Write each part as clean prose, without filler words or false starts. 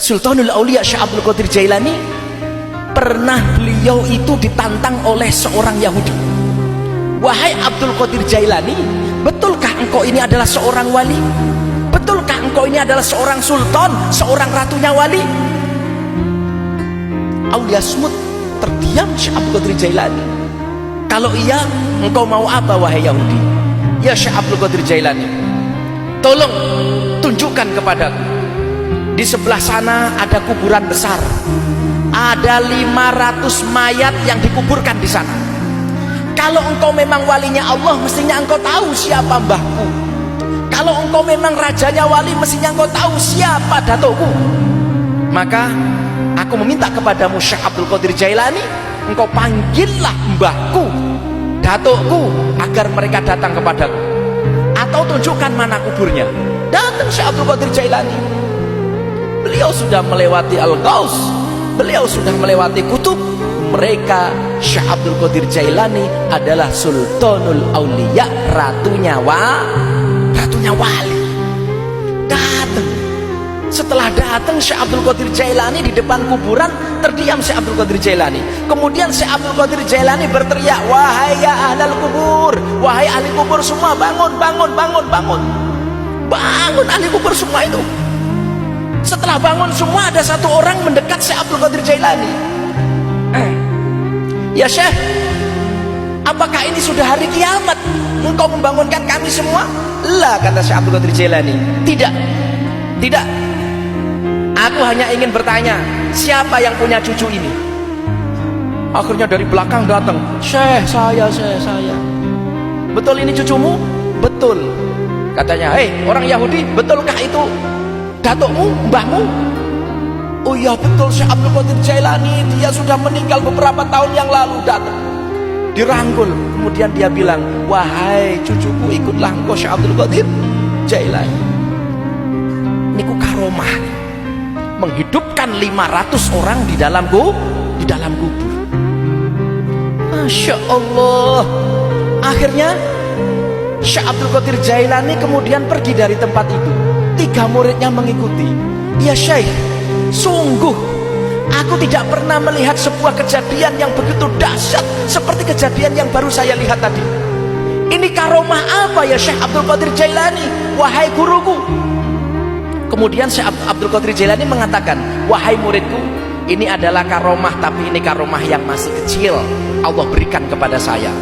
Sultanul Aulia Syekh Abdul Qadir Jailani, pernah beliau itu ditantang oleh seorang Yahudi. Wahai Abdul Qadir Jailani, betulkah engkau ini adalah seorang wali? Betulkah engkau ini adalah seorang sultan, seorang ratunya wali? Aulia smut, terdiam Syekh Abdul Qadir Jailani. Kalau iya, engkau mau apa wahai Yahudi? Ya Syekh Abdul Qadir Jailani, tolong tunjukkan kepadaku. Di sebelah sana ada kuburan besar. Ada 500 mayat yang dikuburkan di sana. Kalau engkau memang walinya Allah, mestinya engkau tahu siapa mbahku. Kalau engkau memang rajanya wali, mestinya engkau tahu siapa datukku. Maka aku meminta kepadamu Syekh Abdul Qadir Jailani, engkau panggillah mbahku, datukku, agar mereka datang kepadaku. Atau tunjukkan mana kuburnya. Datang Syekh Abdul Qadir Jailani. Beliau sudah melewati Al-Ghaus, beliau sudah melewati kutub. Mereka, Syekh Abdul Qadir Jailani adalah Sultanul Aulia, ratunya wali. Datang. Setelah datang Syekh Abdul Qadir Jailani di depan kuburan, terdiam Syekh Abdul Qadir Jailani. Kemudian Syekh Abdul Qadir Jailani berteriak, wahai ya ahlal kubur, wahai ahli kubur semua, bangun, bangun, bangun, bangun. Bangun ahli kubur semua itu. Setelah bangun semua, ada satu orang mendekat Syekh Abdul Qadir Jailani. Ya Syekh, apakah ini sudah hari kiamat? Engkau membangunkan kami semua? Lah, kata Syekh Abdul Qadir Jailani, tidak, tidak. Aku hanya ingin bertanya, siapa yang punya cucu ini? Akhirnya dari belakang datang, Syekh, saya. Betul ini cucumu? Betul. Katanya, hei orang Yahudi, betulkah itu datukmu, mbahmu? Oh iya betul Syekh Abdul Qadir Jailani, dia sudah meninggal beberapa tahun yang lalu. Datang, dirangkul, kemudian dia bilang, wahai cucuku, ikutlah engkau Syekh Abdul Qadir Jailani. Niku karomah, menghidupkan 500 orang di dalam kubur. Masya Allah. Akhirnya Syekh Abdul Qadir Jailani kemudian pergi dari tempat itu. 3 muridnya mengikuti. Ya Syekh, sungguh aku tidak pernah melihat sebuah kejadian yang begitu dahsyat seperti kejadian yang baru saya lihat tadi. Ini karomah apa ya Syekh Abdul Qadir Jailani, wahai guruku? Kemudian Syekh Abdul Qadir Jailani mengatakan, wahai muridku, ini adalah karomah, tapi ini karomah yang masih kecil, Allah berikan kepada saya.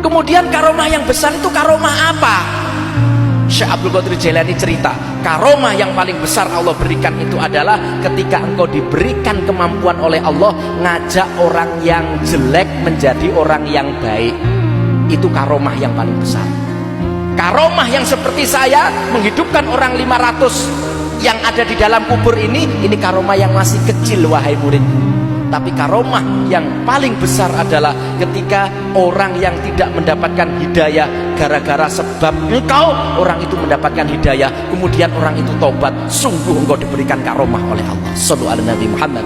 Kemudian karomah yang besar itu karomah apa? Syekh Abdul Qadir Jailani cerita, karomah yang paling besar Allah berikan itu adalah ketika engkau diberikan kemampuan oleh Allah ngajak orang yang jelek menjadi orang yang baik. Itu karomah yang paling besar. Karomah yang seperti saya menghidupkan orang 500 yang ada di dalam kubur ini karomah yang masih kecil wahai muridku. Tapi karomah yang paling besar adalah ketika orang yang tidak mendapatkan hidayah gara-gara sebab engkau, orang itu mendapatkan hidayah, kemudian orang itu tobat, sungguh engkau diberikan karomah oleh Allah. Shallallahu alaihi Nabi Muhammad.